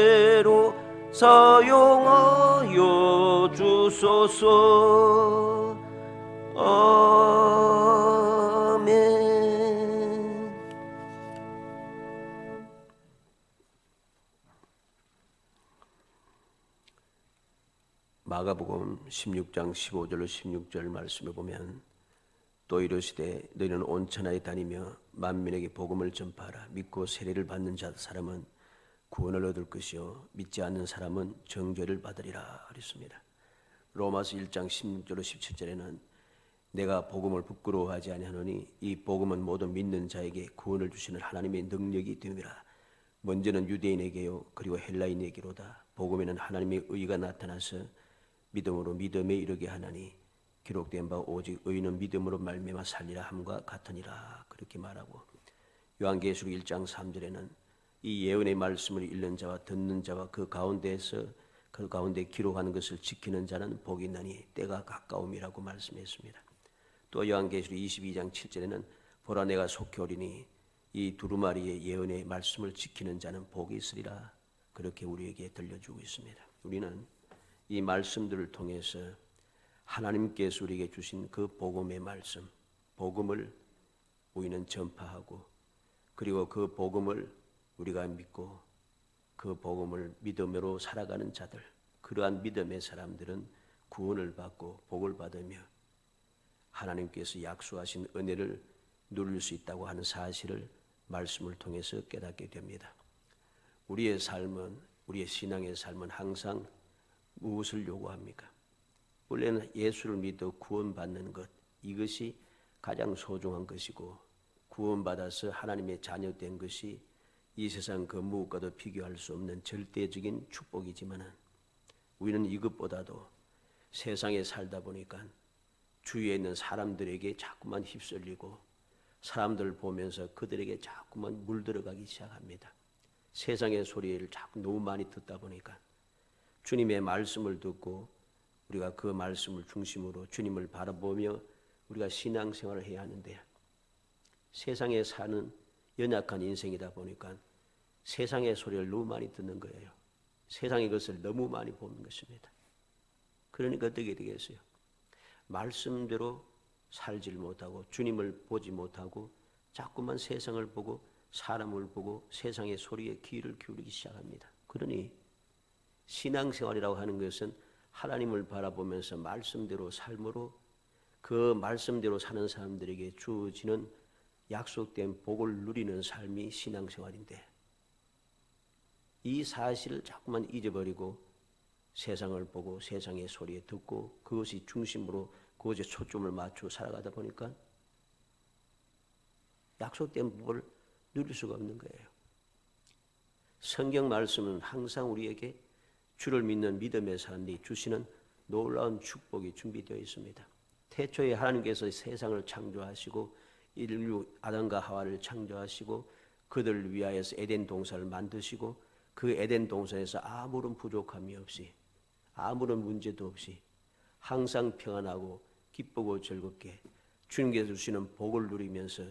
은혜로 사용하여 주소서. 아멘. 마가복음 16장 15절로 16절 말씀에 보면 또 이르시되 너희는 온 천하에 다니며 만민에게 복음을 전파하라. 믿고 세례를 받는 사람은 구원을 얻을 것이요 믿지 않는 사람은 정죄를 받으리라 그랬습니다. 로마서 1장 16절로 17절에는 내가 복음을 부끄러워하지 아니하노니 이 복음은 모든 믿는 자에게 구원을 주시는 하나님의 능력이 됨이라. 먼저는 유대인에게요 그리고 헬라인에게로다. 복음에는 하나님의 의가 나타나서 믿음으로 믿음에 이르게 하나니 기록된 바 오직 의인은 믿음으로 말미암아 살리라 함과 같으니라. 그렇게 말하고 요한계시록 1장 3절에는 이 예언의 말씀을 읽는 자와 듣는 자와 그 가운데 기록하는 것을 지키는 자는 복이 있나니 때가 가까움이라고 말씀했습니다. 또 요한계시록 22장 7절에는 보라 내가 속히 오리니 이 두루마리의 예언의 말씀을 지키는 자는 복이 있으리라. 그렇게 우리에게 들려주고 있습니다. 우리는 이 말씀들을 통해서 하나님께서 우리에게 주신 그 복음의 말씀, 복음을 우리는 전파하고 그리고 그 복음을 우리가 믿고 그 복음을 믿음으로 살아가는 자들, 그러한 믿음의 사람들은 구원을 받고 복을 받으며 하나님께서 약속하신 은혜를 누릴 수 있다고 하는 사실을 말씀을 통해서 깨닫게 됩니다. 우리의 삶은, 우리의 신앙의 삶은 항상 무엇을 요구합니까? 원래는 예수를 믿어 구원받는 것, 이것이 가장 소중한 것이고 구원받아서 하나님의 자녀된 것이 이 세상 그 무엇과도 비교할 수 없는 절대적인 축복이지만 우리는 이것보다도 세상에 살다 보니까 주위에 있는 사람들에게 자꾸만 휩쓸리고 사람들을 보면서 그들에게 자꾸만 물들어가기 시작합니다. 세상의 소리를 자꾸 너무 많이 듣다 보니까 주님의 말씀을 듣고 우리가 그 말씀을 중심으로 주님을 바라보며 우리가 신앙생활을 해야 하는데 세상에 사는 연약한 인생이다 보니까 세상의 소리를 너무 많이 듣는 거예요. 세상의 것을 너무 많이 보는 것입니다. 그러니까 어떻게 되겠어요? 말씀대로 살질 못하고 주님을 보지 못하고 자꾸만 세상을 보고 사람을 보고 세상의 소리에 귀를 기울이기 시작합니다. 그러니 신앙생활이라고 하는 것은 하나님을 바라보면서 말씀대로 삶으로 그 말씀대로 사는 사람들에게 주어지는 약속된 복을 누리는 삶이 신앙생활인데 이 사실을 자꾸만 잊어버리고 세상을 보고 세상의 소리에 듣고 그것이 중심으로 그것에 초점을 맞추어 살아가다 보니까 약속된 복을 누릴 수가 없는 거예요. 성경 말씀은 항상 우리에게 주를 믿는 믿음의 사람들이 주시는 놀라운 축복이 준비되어 있습니다. 태초에 하나님께서 세상을 창조하시고 인류 아담과 하와를 창조하시고 그들을 위하여서 에덴 동산을 만드시고 그 에덴 동산에서 아무런 부족함이 없이 아무런 문제도 없이 항상 평안하고 기쁘고 즐겁게 주님께서 주시는 복을 누리면서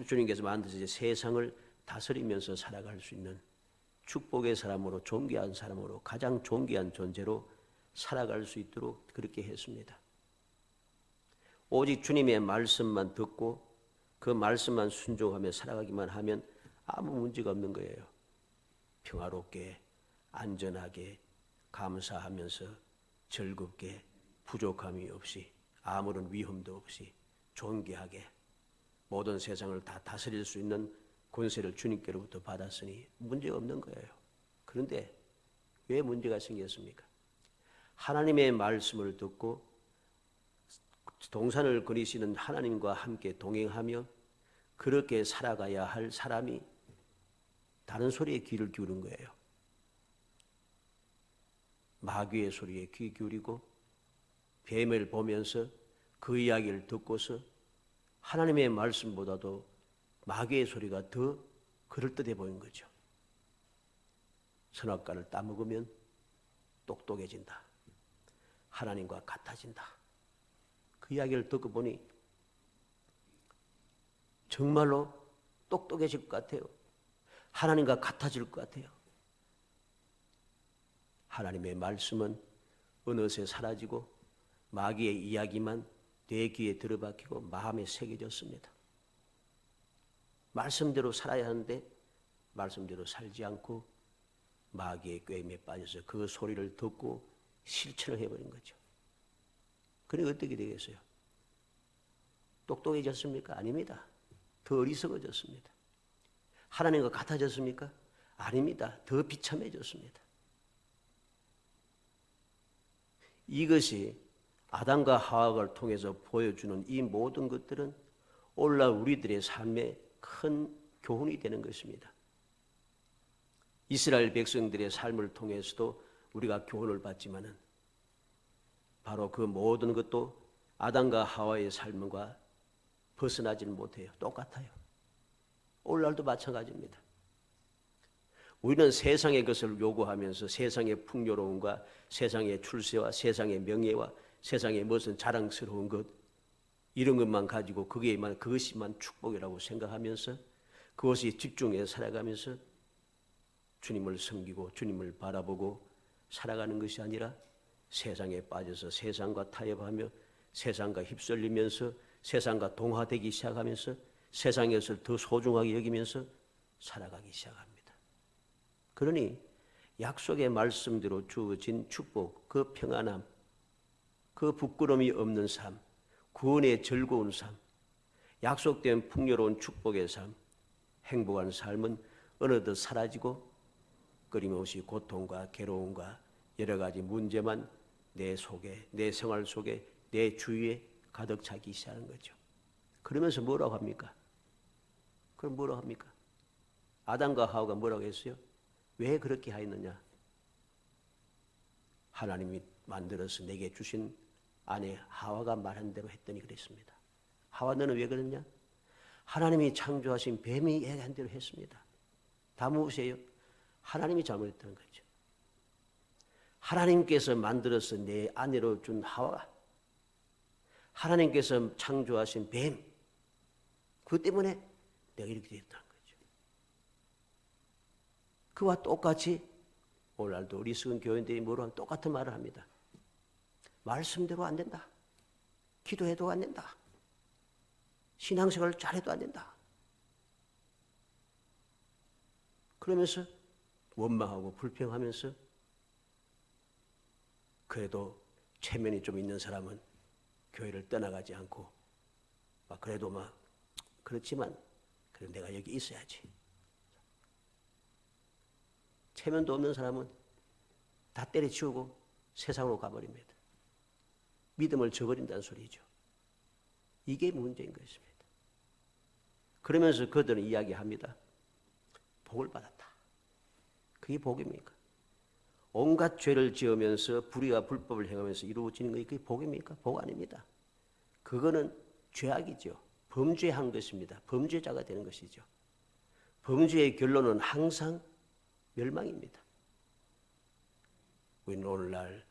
주님께서 만드신 세상을 다스리면서 살아갈 수 있는 축복의 사람으로 존귀한 사람으로 가장 존귀한 존재로 살아갈 수 있도록 그렇게 했습니다. 오직 주님의 말씀만 듣고 그 말씀만 순종하며 살아가기만 하면 아무 문제가 없는 거예요. 평화롭게 안전하게 감사하면서 즐겁게 부족함이 없이 아무런 위험도 없이 존귀하게 모든 세상을 다 다스릴 수 있는 권세를 주님께로부터 받았으니 문제가 없는 거예요. 그런데 왜 문제가 생겼습니까? 하나님의 말씀을 듣고 동산을 그리시는 하나님과 함께 동행하며 그렇게 살아가야 할 사람이 다른 소리에 귀를 기울인 거예요. 마귀의 소리에 귀 기울이고 뱀을 보면서 그 이야기를 듣고서 하나님의 말씀보다도 마귀의 소리가 더 그럴듯해 보인 거죠. 선악과를 따먹으면 똑똑해진다. 하나님과 같아진다. 그 이야기를 듣고 보니 정말로 똑똑해질 것 같아요. 하나님과 같아질 것 같아요. 하나님의 말씀은 어느새 사라지고 마귀의 이야기만 내 귀에 들어박히고 마음에 새겨졌습니다. 말씀대로 살아야 하는데 말씀대로 살지 않고 마귀의 꾀임에 빠져서 그 소리를 듣고 실천을 해버린 거죠. 그러니 어떻게 되겠어요? 똑똑해졌습니까? 아닙니다. 더 어리석어졌습니다. 하나님과 같아졌습니까? 아닙니다. 더 비참해졌습니다. 이것이 아담과 하와를 통해서 보여주는 이 모든 것들은 오늘날 우리들의 삶에 큰 교훈이 되는 것입니다. 이스라엘 백성들의 삶을 통해서도 우리가 교훈을 받지만은 바로 그 모든 것도 아담과 하와의 삶과 벗어나지는 못해요. 똑같아요. 오늘날도 마찬가지입니다. 우리는 세상의 것을 요구하면서 세상의 풍요로움과 세상의 출세와 세상의 명예와 세상의 무슨 자랑스러운 것 이런 것만 가지고 그것이만 축복이라고 생각하면서 그것이 집중해 살아가면서 주님을 섬기고 주님을 바라보고 살아가는 것이 아니라 세상에 빠져서 세상과 타협하며 세상과 휩쓸리면서 세상과 동화되기 시작하면서 세상의 것을 더 소중하게 여기면서 살아가기 시작합니다. 그러니 약속의 말씀대로 주어진 축복, 그 평안함, 그 부끄러움이 없는 삶, 구원의 즐거운 삶, 약속된 풍요로운 축복의 삶, 행복한 삶은 어느덧 사라지고 끊임없이 고통과 괴로움과 여러 가지 문제만 내 속에, 내 생활 속에, 내 주위에 가득 차기 시작하는 거죠. 그러면서 뭐라고 합니까? 그럼 뭐라고 합니까? 아담과 하와가 뭐라고 했어요? 왜 그렇게 하였느냐? 하나님이 만들어서 내게 주신 아내 하와가 말한 대로 했더니 그랬습니다. 하와 너는 왜 그랬냐? 하나님이 창조하신 뱀이 얘기한 대로 했습니다. 다 무엇이에요? 하나님이 잘못했다는 거죠. 하나님께서 만들어서 내 아내로 준 하와가 하나님께서 창조하신 뱀 그 때문에 내가 이렇게 됐다는 거죠. 그와 똑같이 오늘날도 어리석은 교인들이 뭐로 하면 똑같은 말을 합니다. 말씀대로 안 된다. 기도해도 안 된다. 신앙생활을 잘해도 안 된다. 그러면서 원망하고 불평하면서 그래도 체면이 좀 있는 사람은 교회를 떠나가지 않고 그래도 그렇지만 그래 내가 여기 있어야지. 체면도 없는 사람은 다 때려치우고 세상으로 가버립니다. 믿음을 저버린다는 소리죠. 이게 문제인 것입니다. 그러면서 그들은 이야기합니다. 복을 받았다. 그게 복입니까? 온갖 죄를 지으면서 불의와 불법을 행하면서 이루어지는 것이 그게 복입니까? 복 아닙니다. 그거는 죄악이죠. 범죄한 것입니다. 범죄자가 되는 것이죠. 범죄의 결론은 항상 멸망입니다. 우리는 오늘날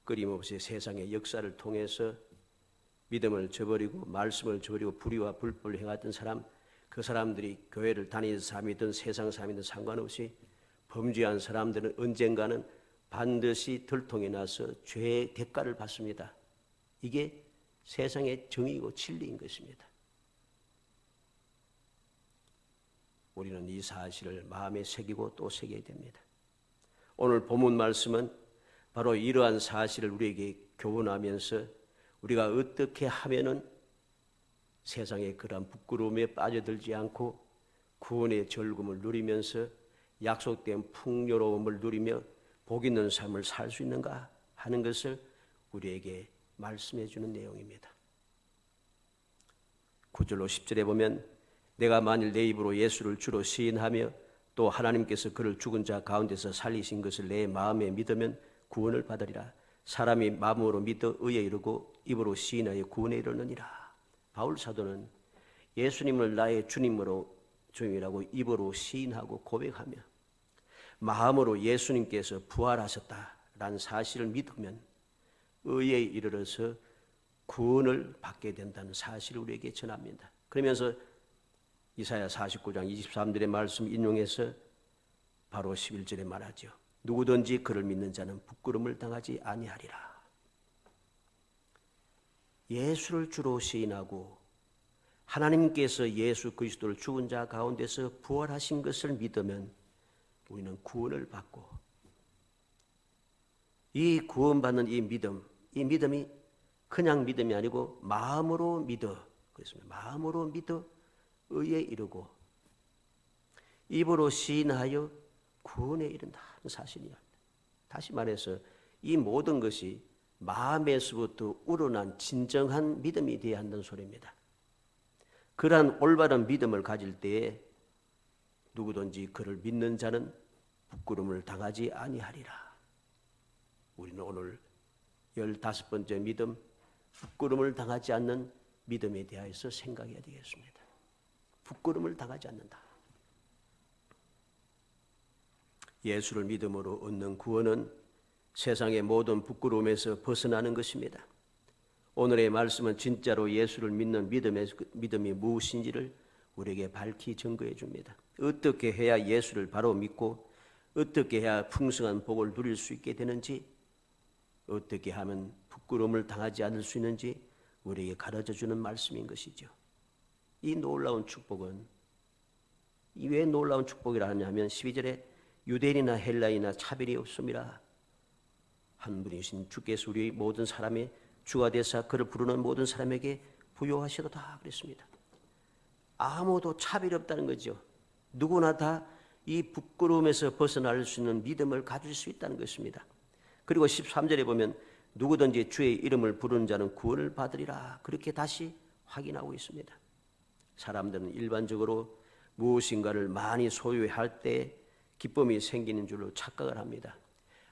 끊임없이 세상의 역사를 통해서 믿음을 저버리고 말씀을 저버리고 불의와 불법을 행하던 사람, 그 사람들이 교회를 다니는 삶이든 세상 삶이든 상관없이 범죄한 사람들은 언젠가는 반드시 들통이 나서 죄의 대가를 받습니다. 이게 세상의 정의이고 진리인 것입니다. 우리는 이 사실을 마음에 새기고 또 새겨야 됩니다. 오늘 본문 말씀은 바로 이러한 사실을 우리에게 교훈하면서 우리가 어떻게 하면은 세상의 그러한 부끄러움에 빠져들지 않고 구원의 즐거움을 누리면서 약속된 풍요로움을 누리며 복 있는 삶을 살 수 있는가 하는 것을 우리에게 말씀해 주는 내용입니다. 9절로 10절에 보면 내가 만일 내 입으로 예수를 주로 시인하며 또 하나님께서 그를 죽은 자 가운데서 살리신 것을 내 마음에 믿으면 구원을 받으리라. 사람이 마음으로 믿어 의에 이르고 입으로 시인하여 구원에 이르느니라. 바울 사도는 예수님을 나의 주님으로 주님이라고 입으로 시인하고 고백하며 마음으로 예수님께서 부활하셨다라는 사실을 믿으면 의에 이르러서 구원을 받게 된다는 사실을 우리에게 전합니다. 그러면서 이사야 49장 23절의 말씀 인용해서 바로 11절에 말하죠. 누구든지 그를 믿는 자는 부끄러움을 당하지 아니하리라. 예수를 주로 시인하고 하나님께서 예수 그리스도를 죽은 자 가운데서 부활하신 것을 믿으면 우리는 구원을 받고, 이 구원받는 이 믿음이 그냥 믿음이 아니고 마음으로 믿어, 그렇습니다. 마음으로 믿어 의에 이르고 입으로 시인하여 구원에 이른다는 사실이야. 다시 말해서 이 모든 것이 마음에서부터 우러난 진정한 믿음이 되어야 한다는 소리입니다. 그러한 올바른 믿음을 가질 때에 누구든지 그를 믿는 자는 부끄러움을 당하지 아니하리라. 우리는 오늘 15번째 믿음, 부끄러움을 당하지 않는 믿음에 대하여서 생각해야 되겠습니다. 부끄러움을 당하지 않는다. 예수를 믿음으로 얻는 구원은 세상의 모든 부끄러움에서 벗어나는 것입니다. 오늘의 말씀은 진짜로 예수를 믿는 믿음이 무엇인지를 우리에게 밝히 증거해 줍니다. 어떻게 해야 예수를 바로 믿고 어떻게 해야 풍성한 복을 누릴 수 있게 되는지, 어떻게 하면 부끄러움을 당하지 않을 수 있는지 우리에게 가르쳐 주는 말씀인 것이죠. 이 놀라운 축복은 왜 놀라운 축복이라 하냐면 12절에 유대인이나 헬라인이나 차별이 없음이라. 한 분이신 주께서 우리 모든 사람의 주가 되사 그를 부르는 모든 사람에게 부요하시도다 그랬습니다. 아무도 차별이 없다는 거죠. 누구나 다 이 부끄러움에서 벗어날 수 있는 믿음을 가질 수 있다는 것입니다. 그리고 13절에 보면 누구든지 주의 이름을 부르는 자는 구원을 받으리라. 그렇게 다시 확인하고 있습니다. 사람들은 일반적으로 무엇인가를 많이 소유할 때 기쁨이 생기는 줄로 착각을 합니다.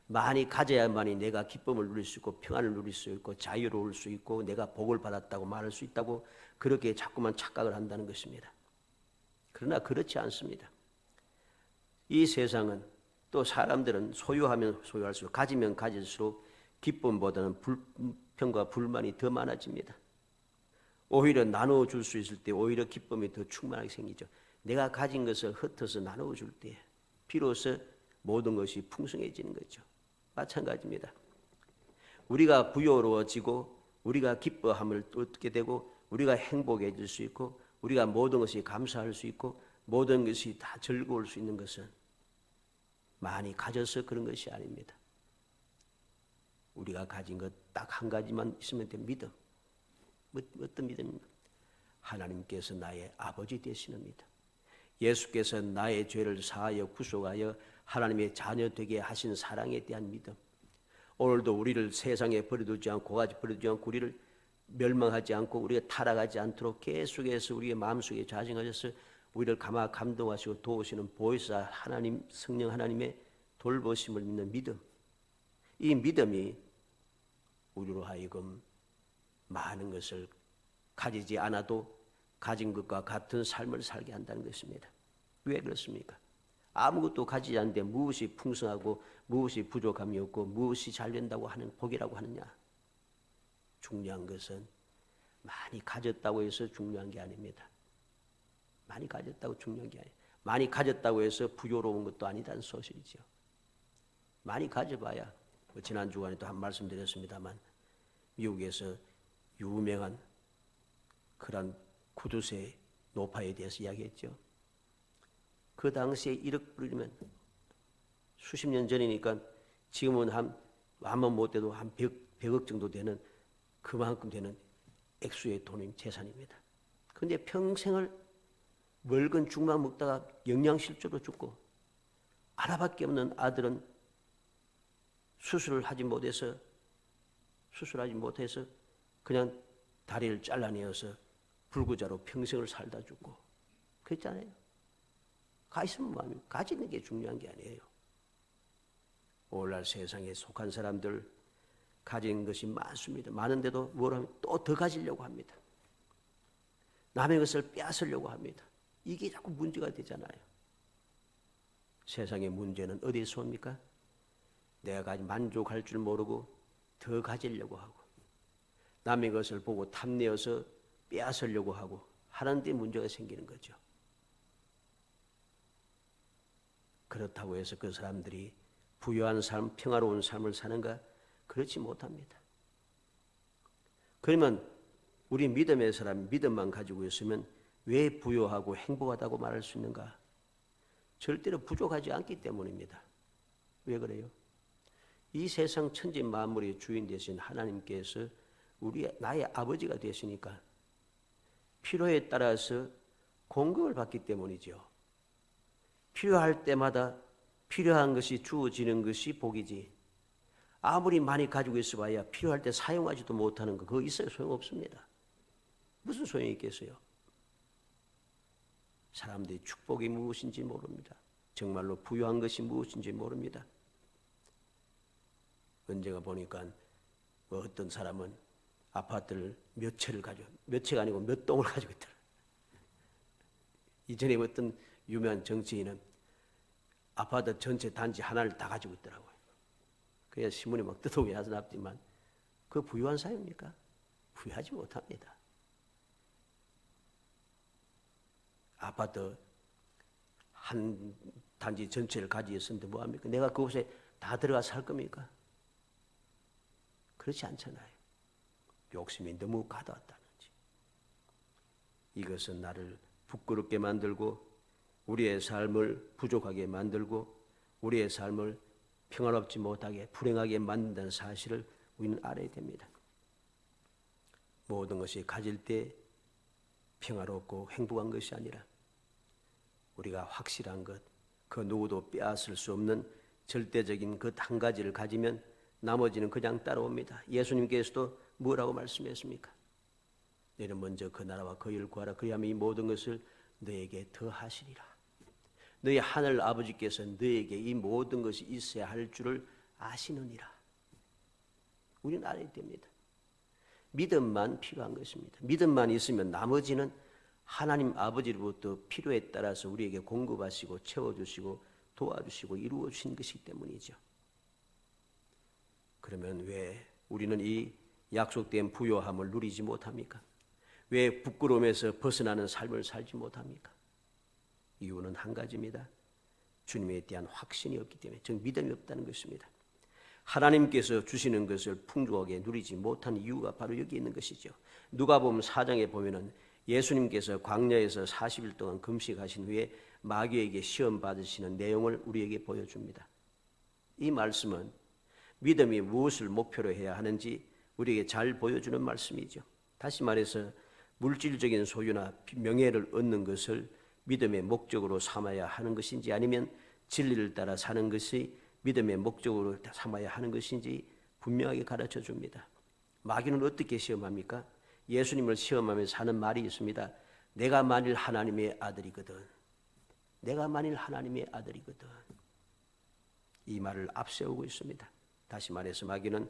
많이 가져야만이 내가 기쁨을 누릴 수 있고 평안을 누릴 수 있고 자유로울 수 있고 내가 복을 받았다고 말할 수 있다고 그렇게 자꾸만 착각을 한다는 것입니다. 그러나 그렇지 않습니다. 이 세상은 또 사람들은 소유하면 소유할수록 가지면 가질수록 기쁨보다는 불평과 불만이 더 많아집니다. 오히려 나눠줄 수 있을 때 오히려 기쁨이 더 충만하게 생기죠. 내가 가진 것을 흩어서 나눠줄 때 비로소 모든 것이 풍성해지는 거죠. 마찬가지입니다. 우리가 부요로워지고 우리가 기뻐함을 얻게 되고 우리가 행복해질 수 있고 우리가 모든 것이 감사할 수 있고 모든 것이 다 즐거울 수 있는 것은 많이 가져서 그런 것이 아닙니다. 우리가 가진 것 딱 한 가지만 있으면 된 믿음. 어떤 믿음입니까? 하나님께서 나의 아버지 되시는 믿음. 예수께서 나의 죄를 사하여 구속하여 하나님의 자녀 되게 하신 사랑에 대한 믿음. 오늘도 우리를 세상에 버려두지 않고 고가지 버려두지 않고 우리를 멸망하지 않고 우리가 타락하지 않도록 계속해서 우리의 마음속에 자생하셔서 우리를 감동하시고 도우시는 보혜사 하나님, 성령 하나님의 돌보심을 믿는 믿음. 이 믿음이 우리로 하여금 많은 것을 가지지 않아도 가진 것과 같은 삶을 살게 한다는 것입니다. 왜 그렇습니까? 아무것도 가지지 않는데 무엇이 풍성하고 무엇이 부족함이 없고 무엇이 잘 된다고 하는 복이라고 하느냐? 중요한 것은 많이 가졌다고 해서 중요한 게 아닙니다. 많이 가졌다고 중요한 게 아니에요. 많이 가졌다고 해서 부요로운 것도 아니다는 소식이죠. 많이 가져봐야 지난 주간에도 한 말씀 드렸습니다만 미국에서 유명한 그런 구두쇠 노파에 대해서 이야기했죠. 그 당시에 1억 불이면 수십 년 전이니까 지금은 한번 못 돼도 한 100억 정도 되는 그만큼 되는 액수의 돈인 재산입니다. 그런데 평생을 멀건 죽만 먹다가 영양실조로 죽고 하나밖에 없는 아들은 수술하지 못해서 그냥 다리를 잘라내어서 불구자로 평생을 살다 죽고 그랬잖아요. 가있으면 뭐합니까? 가지는 게 중요한 게 아니에요. 오늘날 세상에 속한 사람들 가진 것이 많습니다. 많은데도 뭘 하면 또 더 가지려고 합니다. 남의 것을 빼앗으려고 합니다. 이게 자꾸 문제가 되잖아요. 세상의 문제는 어디서 옵니까? 내가 가진 만족할 줄 모르고 더 가지려고 하고 남의 것을 보고 탐내어서 빼앗으려고 하고 하는데 문제가 생기는 거죠. 그렇다고 해서 그 사람들이 부유한 삶, 평화로운 삶을 사는가? 그렇지 못합니다. 그러면 우리 믿음의 사람 믿음만 가지고 있으면 왜 부유하고 행복하다고 말할 수 있는가? 절대로 부족하지 않기 때문입니다. 왜 그래요? 이 세상 천지 만물의 주인 되신 하나님께서 나의 아버지가 되시니까 필요에 따라서 공급을 받기 때문이죠. 필요할 때마다 필요한 것이 주어지는 것이 복이지, 아무리 많이 가지고 있어봐야 필요할 때 사용하지도 못하는 거, 그거 있어요? 소용없습니다. 무슨 소용이 있겠어요? 사람들이 축복이 무엇인지 모릅니다. 정말로 부유한 것이 무엇인지 모릅니다. 언제가 보니까 어떤 사람은 아파트를 몇 채가 아니고 몇 동을 가지고 있더라. 이전에 어떤 유명한 정치인은 아파트 전체 단지 하나를 다 가지고 있더라고요. 그래서 신문에 막 뜨거운 야서 났지만 그 부유한 사유입니까? 부유하지 못합니다. 아파트 한 단지 전체를 가지고 있었는데 뭐합니까? 내가 그곳에 다 들어가 살 겁니까? 그렇지 않잖아요. 욕심이 너무 가득했다는지. 이것은 나를 부끄럽게 만들고 우리의 삶을 부족하게 만들고 우리의 삶을 평화롭지 못하게 불행하게 만든다는 사실을 우리는 알아야 됩니다. 모든 것이 가질 때 평화롭고 행복한 것이 아니라 우리가 확실한 것, 그 누구도 빼앗을 수 없는 절대적인 것 한 가지를 가지면 나머지는 그냥 따라옵니다. 예수님께서도 뭐라고 말씀했습니까? 너희는 먼저 그 나라와 그 일을 구하라. 그리하면 이 모든 것을 너에게 더하시리라. 너희 하늘 아버지께서 너에게 이 모든 것이 있어야 할 줄을 아시느니라. 우리는 알아야 됩니다. 믿음만 필요한 것입니다. 믿음만 있으면 나머지는 하나님 아버지로부터 필요에 따라서 우리에게 공급하시고 채워주시고 도와주시고 이루어주신 것이기 때문이죠. 그러면 왜 우리는 이 약속된 부요함을 누리지 못합니까? 왜 부끄러움에서 벗어나는 삶을 살지 못합니까? 이유는 한 가지입니다. 주님에 대한 확신이 없기 때문에, 즉 믿음이 없다는 것입니다. 하나님께서 주시는 것을 풍족하게 누리지 못한 이유가 바로 여기 있는 것이죠. 누가복음 4장에 보면은 예수님께서 광야에서 40일 동안 금식하신 후에 마귀에게 시험 받으시는 내용을 우리에게 보여줍니다. 이 말씀은 믿음이 무엇을 목표로 해야 하는지 우리에게 잘 보여주는 말씀이죠. 다시 말해서 물질적인 소유나 명예를 얻는 것을 믿음의 목적으로 삼아야 하는 것인지 아니면 진리를 따라 사는 것이 믿음의 목적으로 삼아야 하는 것인지 분명하게 가르쳐 줍니다. 마귀는 어떻게 시험합니까? 예수님을 시험하면서 하는 말이 있습니다. 내가 만일 하나님의 아들이거든. 내가 만일 하나님의 아들이거든. 이 말을 앞세우고 있습니다. 다시 말해서 마귀는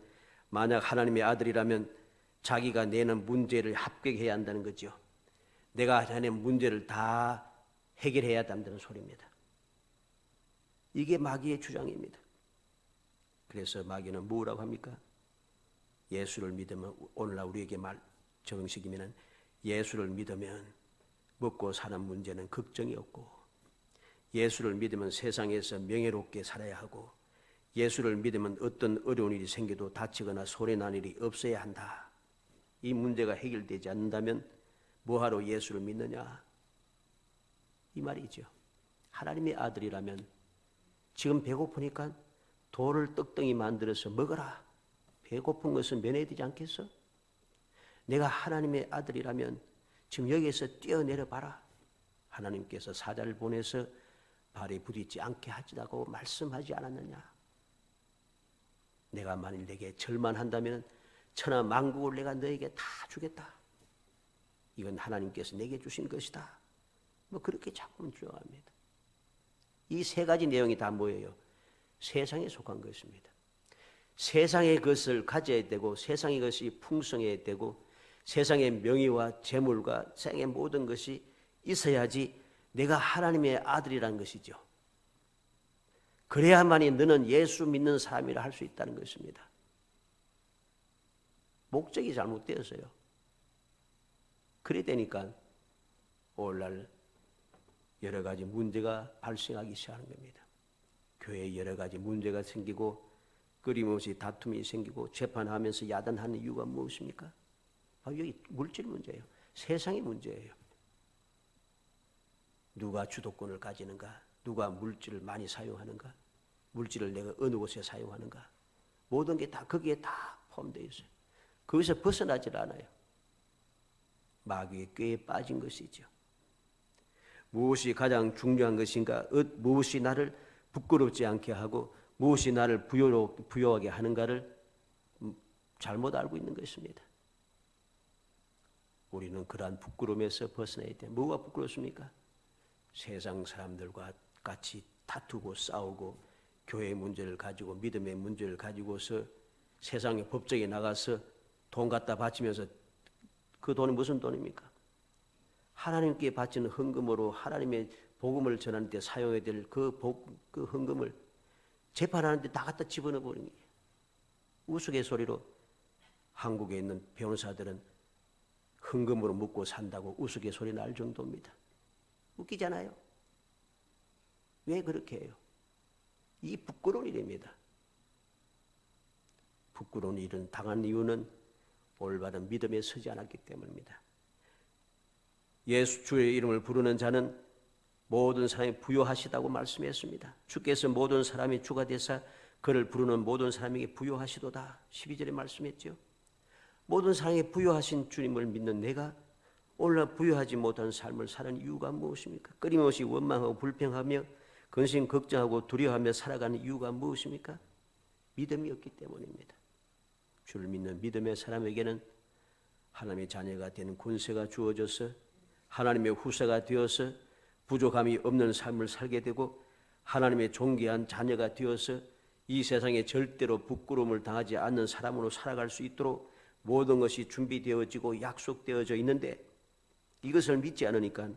만약 하나님의 아들이라면 자기가 내는 문제를 합격해야 한다는 거죠. 내가 자네 문제를 다 해결해야 한다는 소리입니다. 이게 마귀의 주장입니다. 그래서 마귀는 뭐라고 합니까? 예수를 믿으면, 오늘날 우리에게 정식이면 예수를 믿으면 먹고 사는 문제는 걱정이 없고, 예수를 믿으면 세상에서 명예롭게 살아야 하고, 예수를 믿으면 어떤 어려운 일이 생겨도 다치거나 손해난 일이 없어야 한다. 이 문제가 해결되지 않는다면 뭐하러 예수를 믿느냐? 이 말이죠. 하나님의 아들이라면 지금 배고프니까 돌을 떡덩이 만들어서 먹어라. 배고픈 것은 면해야 되지 않겠어? 내가 하나님의 아들이라면 지금 여기에서 뛰어내려 봐라. 하나님께서 사자를 보내서 발에 부딪지 않게 하지라고 말씀하지 않았느냐? 내가 만일 내게 절만한다면 천하 만국을 내가 너에게 다 주겠다. 이건 하나님께서 내게 주신 것이다. 뭐 그렇게 자꾸만 주장합니다. 이 세 가지 내용이 다 뭐예요? 세상에 속한 것입니다. 세상의 것을 가져야 되고, 세상의 것이 풍성해야 되고, 세상의 명예와 재물과 세상의 모든 것이 있어야지 내가 하나님의 아들이라는 것이죠. 그래야만이 너는 예수 믿는 사람이라 할 수 있다는 것입니다. 목적이 잘못되었어요. 그래 되니까 오늘날 여러 가지 문제가 발생하기 시작하는 겁니다. 교회에 여러 가지 문제가 생기고 끊임없이 다툼이 생기고 재판하면서 야단하는 이유가 무엇입니까? 바로 여기 물질 문제예요. 세상의 문제예요. 누가 주도권을 가지는가? 누가 물질을 많이 사용하는가? 물질을 내가 어느 곳에 사용하는가? 모든 게 다 거기에 다 포함되어 있어요. 거기서 벗어나질 않아요. 마귀의 꾀에 빠진 것이죠. 무엇이 가장 중요한 것인가? 무엇이 나를 부끄럽지 않게 하고 무엇이 나를 부요하게 하는가를 잘못 알고 있는 것입니다. 우리는 그러한 부끄러움에서 벗어나야 돼. 뭐가 부끄럽습니까? 세상 사람들과 같이 다투고 싸우고 교회의 문제를 가지고 믿음의 문제를 가지고서 세상의 법정에 나가서 돈 갖다 바치면서 그 돈이 무슨 돈입니까? 하나님께 바치는 헌금으로 하나님의 복음을 전하는 데 사용해야 될 그 헌금을 재판하는데 다 갖다 집어넣어 버리는 거예요. 우스갯소리로 한국에 있는 변호사들은 헌금으로 먹고 산다고 우스갯소리 날 정도입니다. 웃기잖아요. 왜 그렇게 해요? 이 부끄러운 일입니다. 부끄러운 일은 당한 이유는 올바른 믿음에 서지 않았기 때문입니다. 예수 주의 이름을 부르는 자는 모든 사람이 부요하시다고 말씀했습니다. 주께서 모든 사람이 주가 되사 그를 부르는 모든 사람에게 부요하시도다. 12절에 말씀했죠. 모든 사람에게 부요하신 주님을 믿는 내가 오늘날 부요하지 못한 삶을 사는 이유가 무엇입니까? 끊임없이 원망하고 불평하며 근심 걱정하고 두려워하며 살아가는 이유가 무엇입니까? 믿음이 없기 때문입니다. 주를 믿는 믿음의 사람에게는 하나님의 자녀가 되는 권세가 주어져서 하나님의 후사가 되어서 부족함이 없는 삶을 살게 되고 하나님의 존귀한 자녀가 되어서 이 세상에 절대로 부끄러움을 당하지 않는 사람으로 살아갈 수 있도록 모든 것이 준비되어지고 약속되어져 있는데 이것을 믿지 않으니까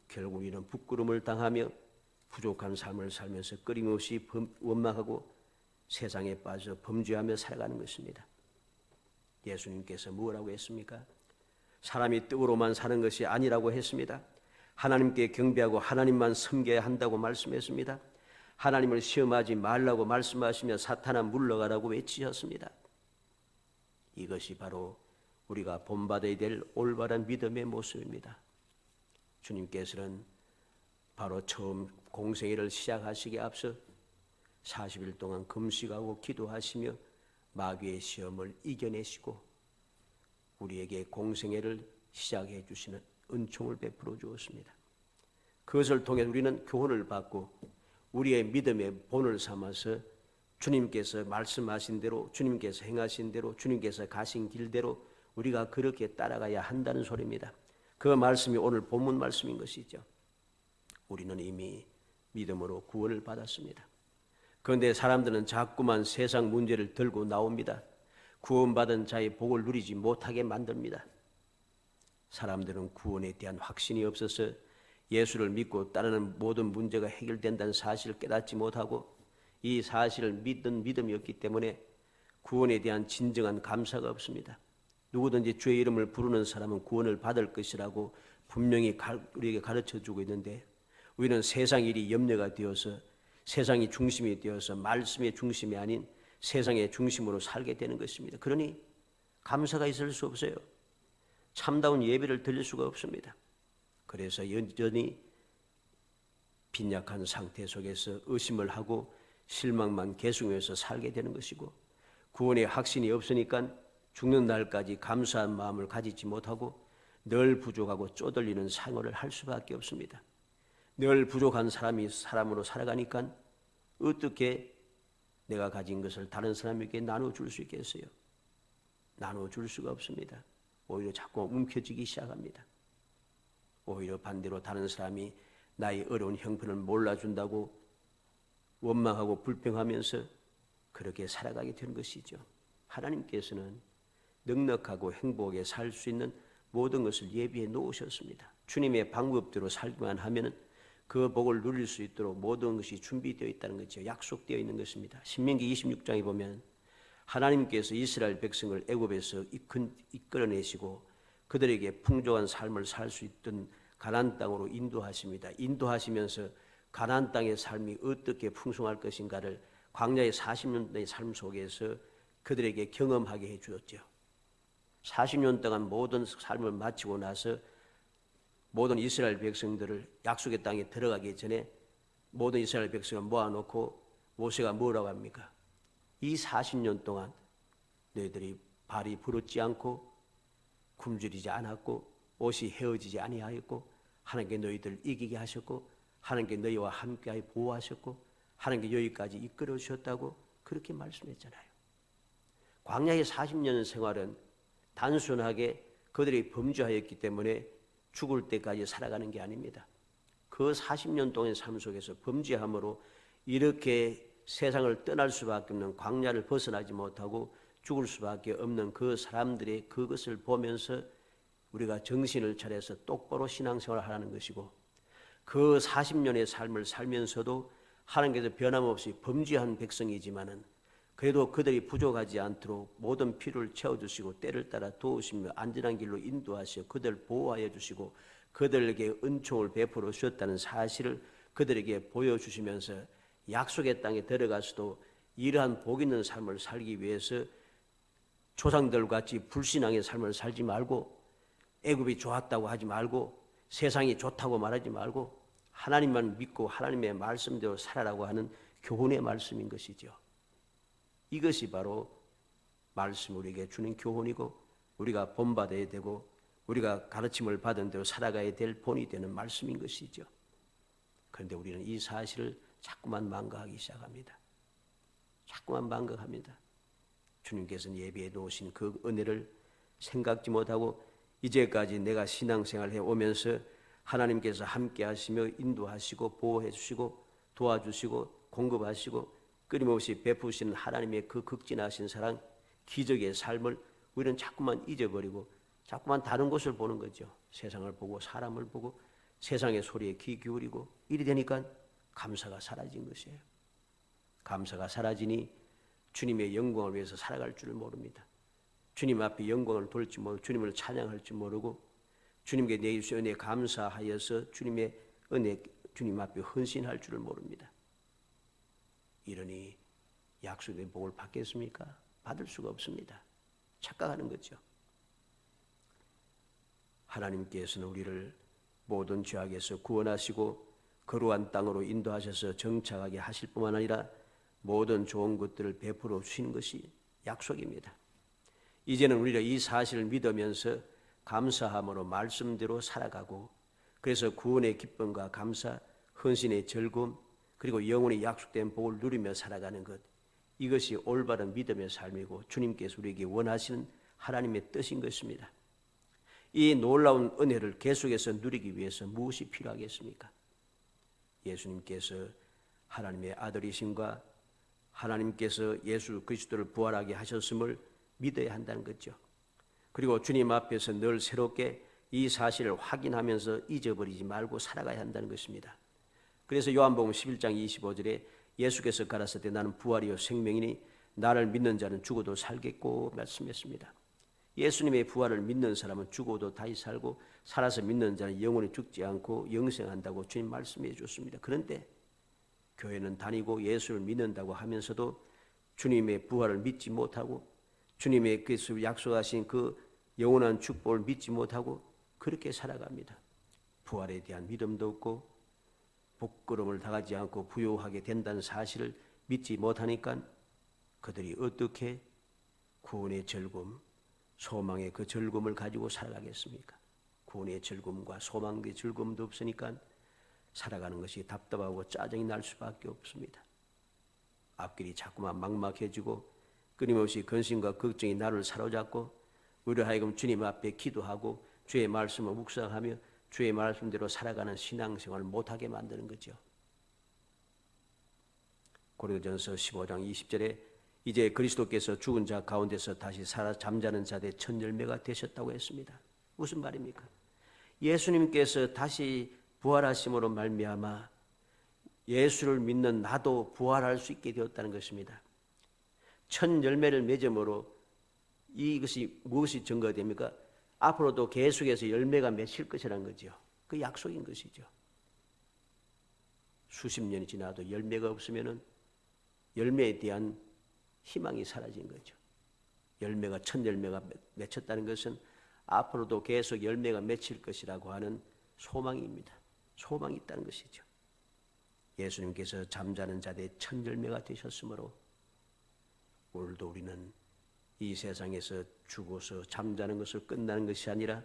결국 이는 부끄러움을 당하며 부족한 삶을 살면서 끊임없이 원망하고 세상에 빠져 범죄하며 살아가는 것입니다. 예수님께서 무엇라고 했습니까? 사람이 떡으로만 사는 것이 아니라고 했습니다. 하나님께 경배하고 하나님만 섬겨야 한다고 말씀했습니다. 하나님을 시험하지 말라고 말씀하시며 사탄아 물러가라고 외치셨습니다. 이것이 바로 우리가 본받아야 될 올바른 믿음의 모습입니다. 주님께서는 바로 처음 공생애를 시작하시기에 앞서 40일 동안 금식하고 기도하시며 마귀의 시험을 이겨내시고 우리에게 공생애를 시작해 주시는 은총을 베풀어 주었습니다. 그것을 통해 우리는 교훈을 받고 우리의 믿음의 본을 삼아서 주님께서 말씀하신 대로 주님께서 행하신 대로 주님께서 가신 길대로 우리가 그렇게 따라가야 한다는 소리입니다. 그 말씀이 오늘 본문 말씀인 것이죠. 우리는 이미 믿음으로 구원을 받았습니다. 그런데 사람들은 자꾸만 세상 문제를 들고 나옵니다. 구원받은 자의 복을 누리지 못하게 만듭니다. 사람들은 구원에 대한 확신이 없어서 예수를 믿고 따르는 모든 문제가 해결된다는 사실을 깨닫지 못하고 이 사실을 믿는 믿음이 없기 때문에 구원에 대한 진정한 감사가 없습니다. 누구든지 주의 이름을 부르는 사람은 구원을 받을 것이라고 분명히 우리에게 가르쳐주고 있는데 우리는 세상 일이 염려가 되어서 세상이 중심이 되어서 말씀의 중심이 아닌 세상의 중심으로 살게 되는 것입니다. 그러니 감사가 있을 수 없어요. 참다운 예배를 드릴 수가 없습니다. 그래서 여전히 빈약한 상태 속에서 의심을 하고 실망만 계속해서 살게 되는 것이고 구원의 확신이 없으니까 죽는 날까지 감사한 마음을 가지지 못하고 늘 부족하고 쪼들리는 생활을 할 수밖에 없습니다. 늘 부족한 사람으로 살아가니까 어떻게 내가 가진 것을 다른 사람에게 나눠줄 수 있겠어요? 나눠줄 수가 없습니다. 오히려 자꾸 움켜쥐기 시작합니다. 오히려 반대로 다른 사람이 나의 어려운 형편을 몰라준다고 원망하고 불평하면서 그렇게 살아가게 되는 것이죠. 하나님께서는 넉넉하고 행복하게 살 수 있는 모든 것을 예비해 놓으셨습니다. 주님의 방법대로 살기만 하면 그 복을 누릴 수 있도록 모든 것이 준비되어 있다는 것이죠. 약속되어 있는 것입니다. 신명기 26장에 보면 하나님께서 이스라엘 백성을 애굽에서 이끌어내시고 그들에게 풍족한 삶을 살 수 있던 가나안 땅으로 인도하십니다. 인도하시면서 가나안 땅의 삶이 어떻게 풍성할 것인가를 광야의 40년의 삶 속에서 그들에게 경험하게 해 주었죠. 40년 동안 모든 삶을 마치고 나서 모든 이스라엘 백성들을 약속의 땅에 들어가기 전에 모든 이스라엘 백성을 모아놓고 모세가 뭐라고 합니까? 이 40년 동안 너희들이 발이 부르지 않고 굶주리지 않았고 옷이 헤어지지 아니하였고 하나님께 너희들을 이기게 하셨고 하나님께 너희와 함께하여 보호하셨고 하나님께 여기까지 이끌어 주셨다고 그렇게 말씀했잖아요. 광야의 40년 생활은 단순하게 그들이 범죄하였기 때문에 죽을 때까지 살아가는 게 아닙니다. 그 40년 동안의 삶 속에서 범죄함으로 이렇게 세상을 떠날 수밖에 없는 광야를 벗어나지 못하고 죽을 수밖에 없는 그 사람들의 그것을 보면서 우리가 정신을 차려서 똑바로 신앙생활을 하라는 것이고, 그 40년의 삶을 살면서도 하나님께서 변함없이 범죄한 백성이지만은 그래도 그들이 부족하지 않도록 모든 필요를 채워주시고 때를 따라 도우시며 안전한 길로 인도하시어 그들을 보호하여 주시고 그들에게 은총을 베풀어 주셨다는 사실을 그들에게 보여주시면서 약속의 땅에 들어가서도 이러한 복 있는 삶을 살기 위해서 조상들같이 불신앙의 삶을 살지 말고 애굽이 좋았다고 하지 말고 세상이 좋다고 말하지 말고 하나님만 믿고 하나님의 말씀대로 살아라고 하는 교훈의 말씀인 것이죠. 이것이 바로 말씀 우리에게 주는 교훈이고 우리가 본받아야 되고 우리가 가르침을 받은 대로 살아가야 될 본이 되는 말씀인 것이죠. 그런데 우리는 이 사실을 자꾸만 망각하기 시작합니다. 자꾸만 망각합니다. 주님께서는 예비해 놓으신 그 은혜를 생각지 못하고 이제까지 내가 신앙생활을 해오면서 하나님께서 함께 하시며 인도하시고 보호해 주시고 도와주시고 공급하시고 끊임없이 베푸시는 하나님의 그 극진하신 사랑, 기적의 삶을 우리는 자꾸만 잊어버리고 자꾸만 다른 곳을 보는 거죠. 세상을 보고 사람을 보고 세상의 소리에 귀 기울이고 이리 되니까 감사가 사라진 것이에요. 감사가 사라지니 주님의 영광을 위해서 살아갈 줄을 모릅니다. 주님 앞에 영광을 돌지 모르고 주님을 찬양할 줄 모르고 주님께 내주신 은혜에 감사하여서 주님의 은혜, 주님 앞에 헌신할 줄을 모릅니다. 이러니 약속의 복을 받겠습니까? 받을 수가 없습니다. 착각하는 거죠. 하나님께서는 우리를 모든 죄악에서 구원하시고 거룩한 땅으로 인도하셔서 정착하게 하실 뿐만 아니라 모든 좋은 것들을 베풀어 주시는 것이 약속입니다. 이제는 우리가 이 사실을 믿으면서 감사함으로 말씀대로 살아가고 그래서 구원의 기쁨과 감사, 헌신의 즐거움 그리고 영원히 약속된 복을 누리며 살아가는 것, 이것이 올바른 믿음의 삶이고 주님께서 우리에게 원하시는 하나님의 뜻인 것입니다. 이 놀라운 은혜를 계속해서 누리기 위해서 무엇이 필요하겠습니까? 예수님께서 하나님의 아들이심과 하나님께서 예수 그리스도를 부활하게 하셨음을 믿어야 한다는 거죠. 그리고 주님 앞에서 늘 새롭게 이 사실을 확인하면서 잊어버리지 말고 살아가야 한다는 것입니다. 그래서 요한복음 11장 25절에 예수께서 가라사대 때 나는 부활이요 생명이니 나를 믿는 자는 죽어도 살겠고 말씀했습니다. 예수님의 부활을 믿는 사람은 죽어도 다시 살고 살아서 믿는 자는 영원히 죽지 않고 영생한다고 주님 말씀해 주셨습니다. 그런데 교회는 다니고 예수를 믿는다고 하면서도 주님의 부활을 믿지 못하고 주님의 그 약속하신 그 영원한 축복을 믿지 못하고 그렇게 살아갑니다. 부활에 대한 믿음도 없고 부끄러움을 당하지 않고 부유하게 된다는 사실을 믿지 못하니까 그들이 어떻게 구원의 즐거움, 소망의 그 즐거움을 가지고 살아가겠습니까? 구원의 즐거움과 소망의 즐거움도 없으니까 살아가는 것이 답답하고 짜증이 날 수밖에 없습니다. 앞길이 자꾸만 막막해지고 끊임없이 근심과 걱정이 나를 사로잡고 우리를 하여금 주님 앞에 기도하고 주의 말씀을 묵상하며 주의 말씀대로 살아가는 신앙생활을 못하게 만드는 거죠. 고린도전서 15장 20절에 이제 그리스도께서 죽은 자 가운데서 다시 살아 잠자는 자들의 첫 열매가 되셨다고 했습니다. 무슨 말입니까? 예수님께서 다시 부활하심으로 말미암아 예수를 믿는 나도 부활할 수 있게 되었다는 것입니다. 첫 열매를 맺음으로 이것이 무엇이 증거가 됩니까? 앞으로도 계속해서 열매가 맺힐 것이라는 거죠. 그 약속인 것이죠. 수십 년이 지나도 열매가 없으면은 열매에 대한 희망이 사라진 거죠. 열매가 첫 열매가 맺혔다는 것은 앞으로도 계속 열매가 맺힐 것이라고 하는 소망입니다. 소망이 있다는 것이죠. 예수님께서 잠자는 자들의 첫 열매가 되셨으므로 오늘도 우리는 이 세상에서 죽어서 잠자는 것을 끝나는 것이 아니라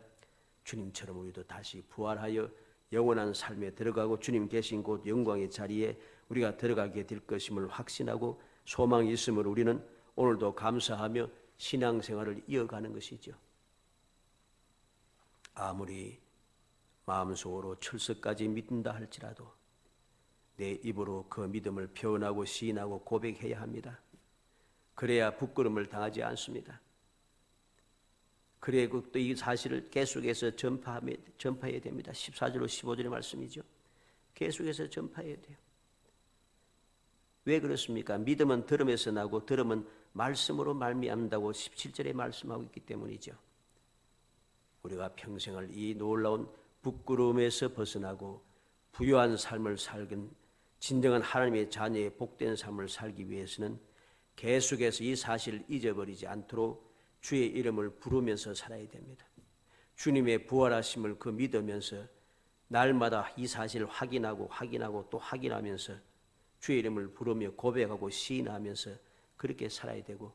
주님처럼 우리도 다시 부활하여 영원한 삶에 들어가고 주님 계신 곳 영광의 자리에 우리가 들어가게 될 것임을 확신하고 소망이 있으므로 우리는 오늘도 감사하며 신앙생활을 이어가는 것이죠. 아무리 마음속으로 철석까지 믿는다 할지라도 내 입으로 그 믿음을 표현하고 시인하고 고백해야 합니다. 그래야 부끄러움을 당하지 않습니다. 그래야 또 이 사실을 계속해서 전파해야 됩니다. 14절로 15절의 말씀이죠. 계속해서 전파해야 돼요. 왜 그렇습니까? 믿음은 들음에서 나고 들음은 말씀으로 말미암는다고 17절에 말씀하고 있기 때문이죠. 우리가 평생을 이 놀라운 부끄러움에서 벗어나고 부유한 삶을 살긴 진정한 하나님의 자녀의 복된 삶을 살기 위해서는 계속해서 이 사실을 잊어버리지 않도록 주의 이름을 부르면서 살아야 됩니다. 주님의 부활하심을 믿으면서 날마다 이 사실을 확인하고 또 확인하면서 주의 이름을 부르며 고백하고 시인하면서 그렇게 살아야 되고,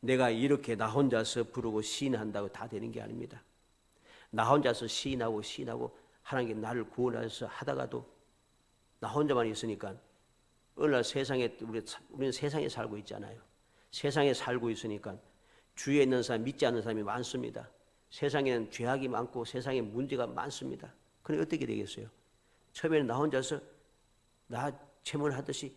내가 이렇게 나 혼자서 부르고 시인한다고 다 되는 게 아닙니다. 나 혼자서 시인하고 하나님께 나를 구원하셔서 하다가도 나 혼자만 있으니까 어느 날 세상에 우리는 세상에 살고 있잖아요. 세상에 살고 있으니까 주위에 있는 사람 믿지 않는 사람이 많습니다. 세상에는 죄악이 많고 세상에 문제가 많습니다. 그럼 어떻게 되겠어요? 처음에는 나 혼자서 나 체문하듯이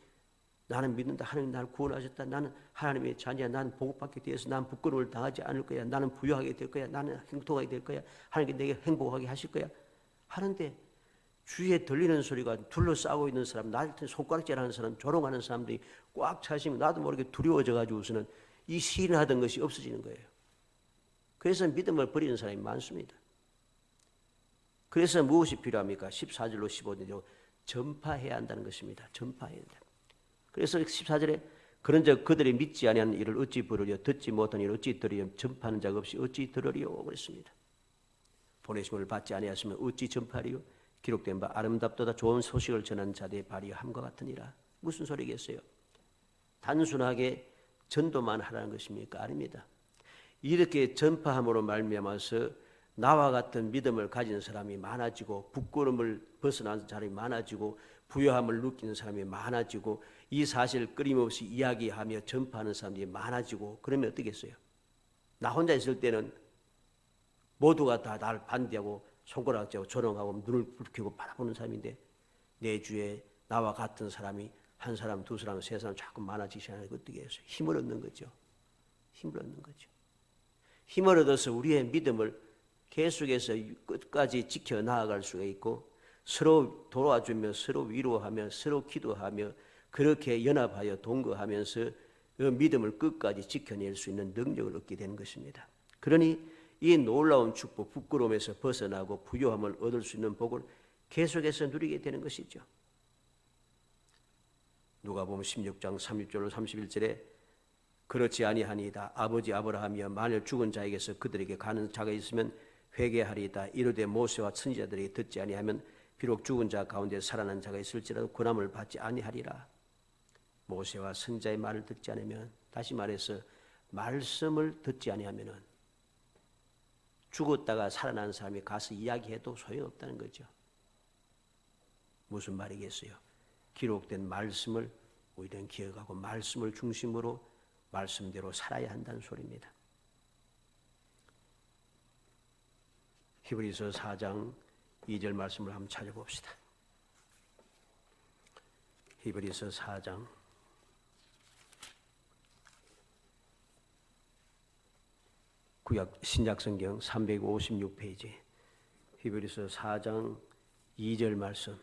나는 믿는다. 하나님 나를 구원하셨다. 나는 하나님의 자녀야. 나는 복받게 되어서 나는 부끄러움을 당하지 않을 거야. 나는 부유하게 될 거야. 나는 행복하게 될 거야. 하나님께 내게 행복하게 하실 거야. 하는데 주위에 들리는 소리가 둘러싸고 있는 사람, 나한테 손가락질하는 사람, 조롱하는 사람들이 꽉 차시면 나도 모르게 두려워져 가지고서는 이 시인하던 것이 없어지는 거예요. 그래서 믿음을 버리는 사람이 많습니다. 그래서 무엇이 필요합니까? 14절로 15절로 전파해야 한다는 것입니다. 전파해야 한다. 그래서 14절에 그런즉 그들이 믿지 아니하는 일을 어찌 부르려, 듣지 못한 일을 어찌 들으려, 전파하는 자가 없이 어찌 들으리요 그랬습니다. 보내심을 받지 아니하시면 어찌 전파하리요? 기록된 바 아름답도다 좋은 소식을 전하는 자들의 발이 함과 같으니라. 무슨 소리겠어요? 단순하게 전도만 하라는 것입니까? 아닙니다. 이렇게 전파함으로 말미암아서 나와 같은 믿음을 가진 사람이 많아지고 부끄러움을 벗어나는 사람이 많아지고 부유함을 느끼는 사람이 많아지고 이 사실을 끊임없이 이야기하며 전파하는 사람들이 많아지고 그러면 어떻겠어요? 나 혼자 있을 때는 모두가 다 나를 반대하고 손가락질하고 조롱하고 눈을 붉히고 바라보는 사람인데 내 주위에 나와 같은 사람이 한 사람, 두 사람, 세 사람 자꾸 많아지시는 게 어떻게 해서 힘을 얻는 거죠. 힘을 얻는 거죠. 힘을 얻어서 우리의 믿음을 계속해서 끝까지 지켜나갈 수가 있고 서로 도와주며 서로 위로하며 서로 기도하며 그렇게 연합하여 동거하면서 그 믿음을 끝까지 지켜낼 수 있는 능력을 얻게 되는 것입니다. 그러니 이 놀라운 축복, 부끄러움에서 벗어나고 부유함을 얻을 수 있는 복을 계속해서 누리게 되는 것이죠. 누가복음 16장 30절로 31절에 그렇지 아니하니이다. 아버지 아브라함이여 만일 죽은 자에게서 그들에게 가는 자가 있으면 회개하리이다. 이르되 모세와 선지자들이 듣지 아니하면 비록 죽은 자 가운데 살아난 자가 있을지라도 고난을 받지 아니하리라. 모세와 선지자의 말을 듣지 않으면, 다시 말해서 말씀을 듣지 아니하면은 죽었다가 살아난 사람이 가서 이야기해도 소용없다는 거죠. 무슨 말이겠어요? 기록된 말씀을 우리는 기억하고 말씀을 중심으로 말씀대로 살아야 한다는 소리입니다. 히브리서 4장 2절 말씀을 한번 찾아봅시다. 히브리서 4장 구약 신약성경 356페이지 히브리서 4장 2절 말씀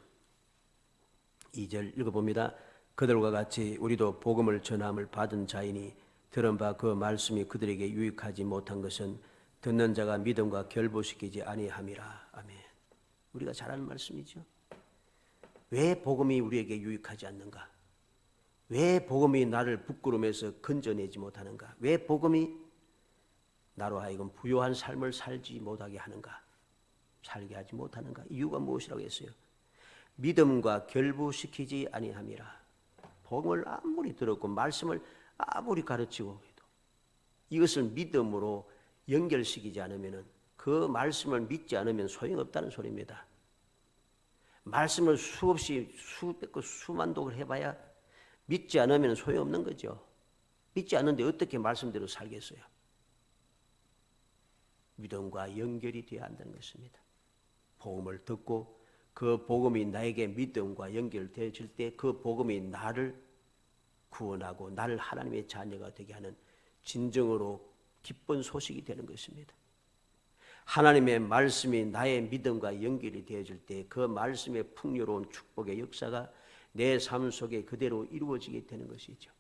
2절 읽어봅니다. 그들과 같이 우리도 복음을 전함을 받은 자이니 들은 바 그 말씀이 그들에게 유익하지 못한 것은 듣는 자가 믿음과 결부시키지 아니함이라. 아멘. 우리가 잘 아는 말씀이죠. 왜 복음이 우리에게 유익하지 않는가? 왜 복음이 나를 부끄러움에서 건져내지 못하는가? 왜 복음이 나로 하여금 부요한 삶을 살지 못하게 하는가? 살게 하지 못하는가? 이유가 무엇이라고 했어요? 믿음과 결부시키지 아니함이라. 복음을 아무리 들었고 말씀을 아무리 가르치고 해도 이것을 믿음으로 연결시키지 않으면 그 말씀을 믿지 않으면 소용없다는 소리입니다. 말씀을 수없이 수백 번 수만독을 해봐야 믿지 않으면 소용없는 거죠. 믿지 않는데 어떻게 말씀대로 살겠어요? 믿음과 연결이 되어야 한다는 것입니다. 복음을 듣고 그 복음이 나에게 믿음과 연결되어질 때 그 복음이 나를 구원하고 나를 하나님의 자녀가 되게 하는 진정으로 기쁜 소식이 되는 것입니다. 하나님의 말씀이 나의 믿음과 연결이 되어질 때 그 말씀의 풍요로운 축복의 역사가 내 삶 속에 그대로 이루어지게 되는 것이죠.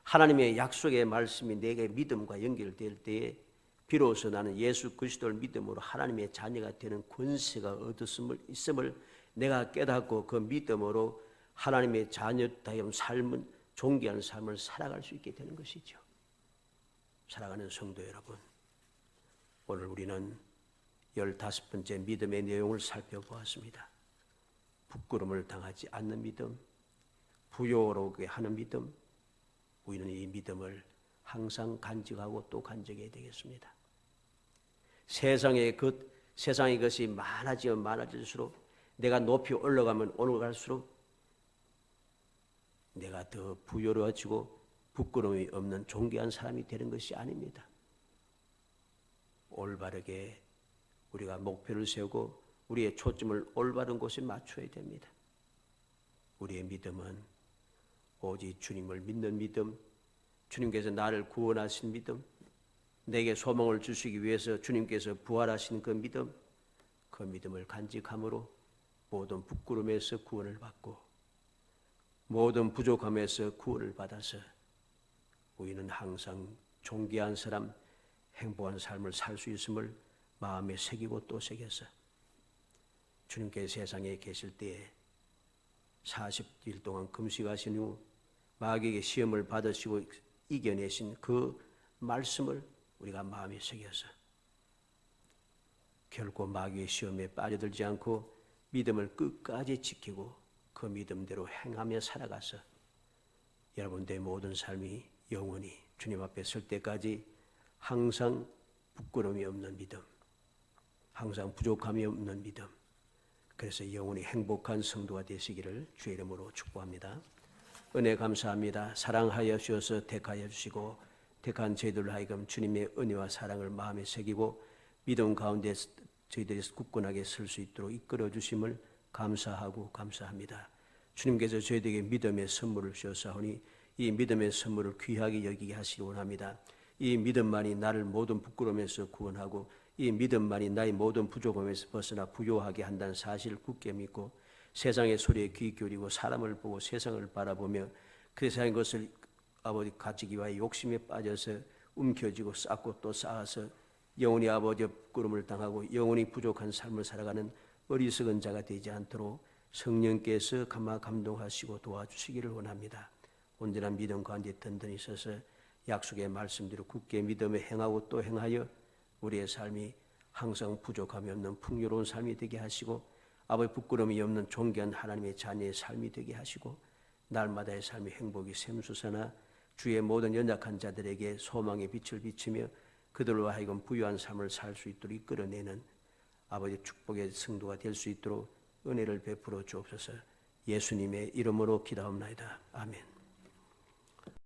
하나님의 약속의 말씀이 내게 믿음과 연결될 때에 비로소 나는 예수 그리스도를 믿음으로 하나님의 자녀가 되는 권세가 있음을 내가 깨닫고 그 믿음으로 하나님의 자녀다운 삶은 존귀한 삶을 살아갈 수 있게 되는 것이죠. 사랑하는 성도 여러분, 오늘 우리는 15번째 믿음의 내용을 살펴보았습니다. 부끄러움을 당하지 않는 믿음, 부요롭게 하는 믿음, 우리는 이 믿음을 항상 간직하고 또 간직해야 되겠습니다. 세상의 것이 많아지면 많아질수록 내가 높이 올라가면 올라갈수록 내가 더 부요로워지고 부끄러움이 없는 존귀한 사람이 되는 것이 아닙니다. 올바르게 우리가 목표를 세우고 우리의 초점을 올바른 곳에 맞춰야 됩니다. 우리의 믿음은 오직 주님을 믿는 믿음, 주님께서 나를 구원하신 믿음, 내게 소망을 주시기 위해서 주님께서 부활하신 그 믿음을 간직함으로 모든 부끄러움에서 구원을 받고 모든 부족함에서 구원을 받아서 우리는 항상 존귀한 사람, 행복한 삶을 살 수 있음을 마음에 새기고 또 새겨서 주님께서 세상에 계실 때에 40일 동안 금식하신 후 마귀에게 시험을 받으시고 이겨내신 그 말씀을 우리가 마음에 새겨서 결코 마귀의 시험에 빠져들지 않고 믿음을 끝까지 지키고 그 믿음대로 행하며 살아가서 여러분들의 모든 삶이 영원히 주님 앞에 설 때까지 항상 부끄러움이 없는 믿음, 항상 부족함이 없는 믿음, 그래서 영원히 행복한 성도가 되시기를 주의 이름으로 축복합니다. 은혜 감사합니다. 사랑하여 주셔서 택하여 주시고 택한 저희들로 하여금 주님의 은혜와 사랑을 마음에 새기고 믿음 가운데 저희들이 굳건하게 설 수 있도록 이끌어 주심을 감사하고 감사합니다. 주님께서 저희들에게 믿음의 선물을 주셨사오니 이 믿음의 선물을 귀하게 여기게 하시기 원합니다. 이 믿음만이 나를 모든 부끄러움에서 구원하고 이 믿음만이 나의 모든 부족함에서 벗어나 부요하게 한다는 사실을 굳게 믿고 세상의 소리에 귀 기울이고 사람을 보고 세상을 바라보며 그 세상의 것을 아버지 가지기 위하여 욕심에 빠져서 움켜쥐고 쌓고 또 쌓아서 영원히 아버지의 부끄러움을 당하고 영원히 부족한 삶을 살아가는 어리석은 자가 되지 않도록 성령께서 감동하시고 도와주시기를 원합니다. 온전한 믿음 가운데 든든히 서서 약속의 말씀대로 굳게 믿음에 행하고 또 행하여 우리의 삶이 항상 부족함이 없는 풍요로운 삶이 되게 하시고 아버지 부끄러움이 없는 존귀한 하나님의 자녀의 삶이 되게 하시고 날마다의 삶의 행복이 샘솟아나 주의 모든 연약한 자들에게 소망의 빛을 비치며 그들로 하여금 부유한 삶을 살 수 있도록 이끌어내는 아버지 축복의 성도가 될 수 있도록 은혜를 베풀어 주옵소서. 예수님의 이름으로 기도합나이다. 아멘.